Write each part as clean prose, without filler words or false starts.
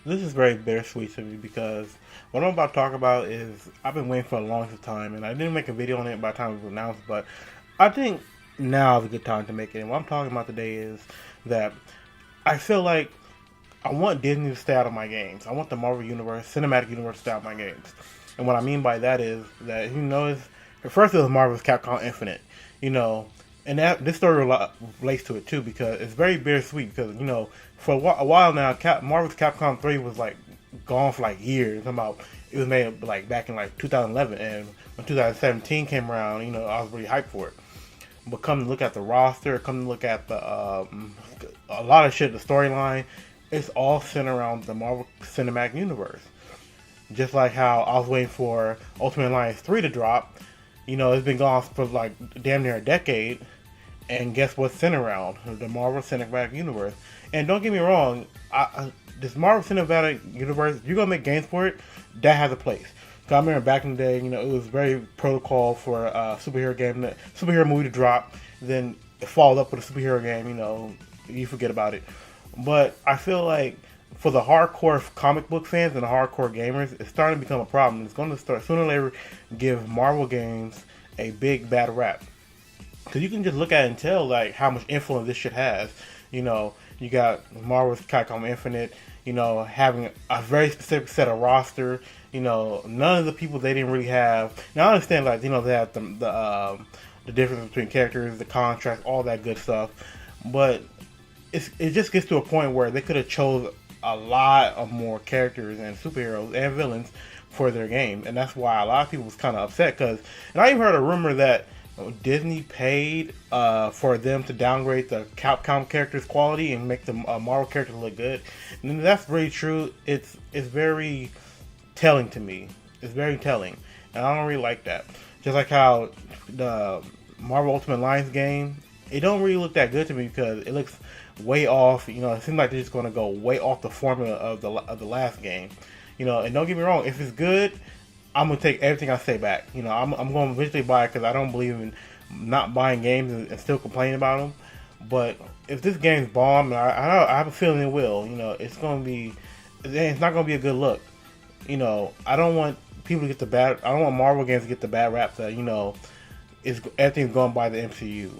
This is very bittersweet to me because what I'm about to talk about is I've been waiting for a long time, and I didn't make a video on it by the time it was announced, but I think now is a good time to make it. And what I'm talking about today is that I feel like I want Disney to stay out of my games. I want the Marvel Universe, Cinematic Universe to stay out of my games. And what I mean by that is that first it was Marvel's Capcom Infinite, you know, and that this story relates to it too because it's very bittersweet because for a while now, Marvel's Capcom 3 was like gone for like years. About it was made like back in like 2011, and when 2017 came around, I was really hyped for it. But come to look at the roster, come to look at the a lot of shit, the storyline, it's all centered around the Marvel Cinematic Universe. Just like how I was waiting for Ultimate Alliance 3 to drop, it's been gone for like damn near a decade, and guess what's centered around? The Marvel Cinematic Universe. And don't get me wrong, this Marvel Cinematic Universe, if you're gonna make games for it, that has a place. So I remember back in the day, it was very protocol for a superhero movie to drop, then it followed up with a superhero game. You forget about it. But I feel like for the hardcore comic book fans and the hardcore gamers, it's starting to become a problem. It's going to start sooner or later give Marvel games a big bad rap. Because you can just look at it and tell like how much influence this shit has. You got Marvel's Capcom Infinite. Having a very specific set of roster. None of the people they didn't really have. Now I understand like they have the difference between characters, the contracts, all that good stuff. But it just gets to a point where they could have chose a lot of more characters and superheroes and villains for their game, and that's why a lot of people was kind of upset. And I even heard a rumor that Disney paid for them to downgrade the Capcom characters' quality and make the Marvel characters look good. And that's very true. It's very telling to me. It's very telling, and I don't really like that. Just like how the Marvel Ultimate Alliance game, it don't really look that good to me because it looks way off. It seems like they're just going to go way off the formula of the last game. And don't get me wrong, if it's good, I'm gonna take everything I say back. I'm going to eventually buy it because I don't believe in not buying games and still complaining about them. But if this game's bomb, and I have a feeling it will. It's not going to be a good look. I don't want people to get the bad. I don't want Marvel games to get the bad rap that is everything's going by the MCU.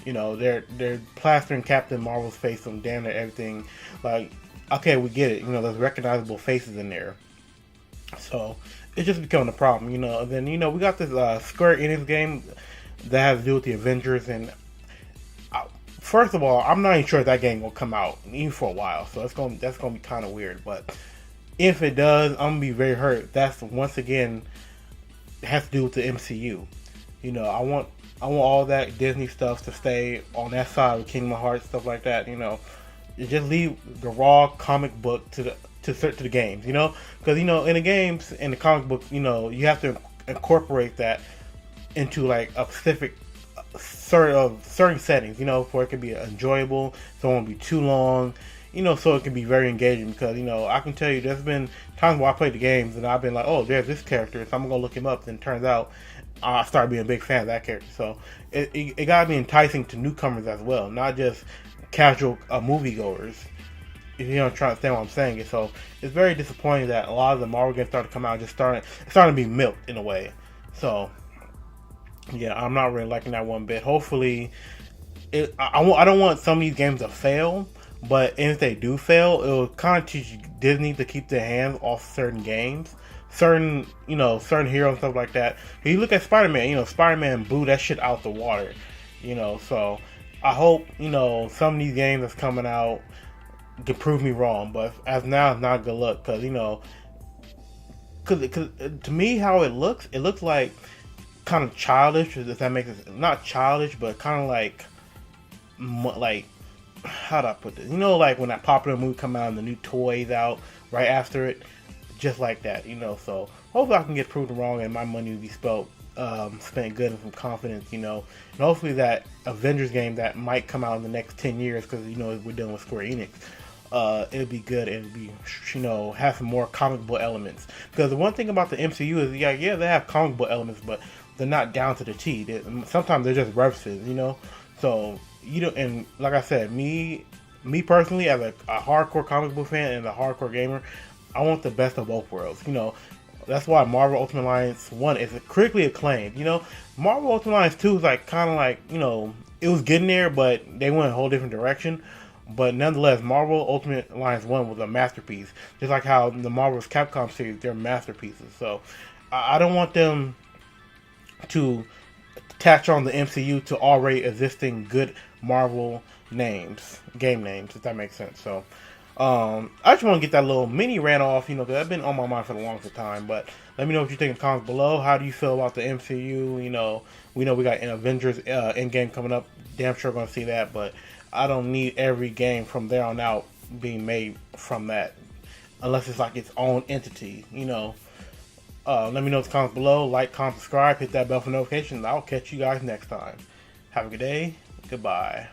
They're plastering Captain Marvel's face on damn near everything. Like, okay, we get it. There's recognizable faces in there. So it's just becoming a problem. And then we got this Square Enix game that has to do with the Avengers. And first of all, I'm not even sure if that game will come out even for a while. So that's gonna be kind of weird. But if it does, I'm gonna be very hurt. That's once again has to do with the MCU. I want all that Disney stuff to stay on that side of Kingdom Hearts, stuff like that. You just leave the raw comic book to the games. Because in the games and the comic book, you have to incorporate that into like a specific certain settings. For it can be enjoyable, so it won't be too long. So it can be very engaging because I can tell you there's been times where I played the games and I've been like, oh, there's this character, so I'm gonna look him up. Then it turns out I started being a big fan of that character. So it gotta be enticing to newcomers as well, not just casual moviegoers. If you don't try to understand what I'm saying. So it's very disappointing that a lot of the Marvel games started to come out just starting to be milked in a way. So yeah, I'm not really liking that one bit. Hopefully, I don't want some of these games to fail. But if they do fail, it will kind of teach Disney to keep their hands off certain games, certain heroes and stuff like that. If you look at Spider-Man, Spider-Man blew that shit out the water, So I hope some of these games that's coming out can prove me wrong. But as now, it's not good luck because because to me how it looks like kind of childish. If that makes it not childish, but kind of like how do I put this? Like when that popular movie come out and the new toys out right after it, just like that. So hopefully I can get proven wrong and my money will be spent good and some confidence. And hopefully that Avengers game that might come out in the next 10 years because we're dealing with Square Enix. It'll be good and be have some more comic book elements because the one thing about the MCU is yeah they have comic book elements but they're not down to the T. Sometimes they're just references. So and like I said, me me personally, as a hardcore comic book fan and a hardcore gamer, I want the best of both worlds. You know, that's why Marvel Ultimate Alliance 1 is critically acclaimed. You know, Marvel Ultimate Alliance 2 is like kind of like, you know, it was getting there, but they went a whole different direction. But nonetheless, Marvel Ultimate Alliance 1 was a masterpiece. Just like how the Marvel's Capcom series, they're masterpieces. So I don't want them to attach on the MCU to already existing good Marvel names, game names, if that makes sense. So I just want to get that little mini rant off, you know, because I've been on my mind for the longest time. But let me know what you think in the comments below. How do you feel about the MCU? You know we got an Avengers Endgame coming up. Damn sure going to see that, but I don't need every game from there on out being made from that, unless it's like its own entity, you know. Let me know in the comments below. Like, comment, subscribe, hit that bell for notifications. I'll catch you guys next time. Have a good day. Goodbye.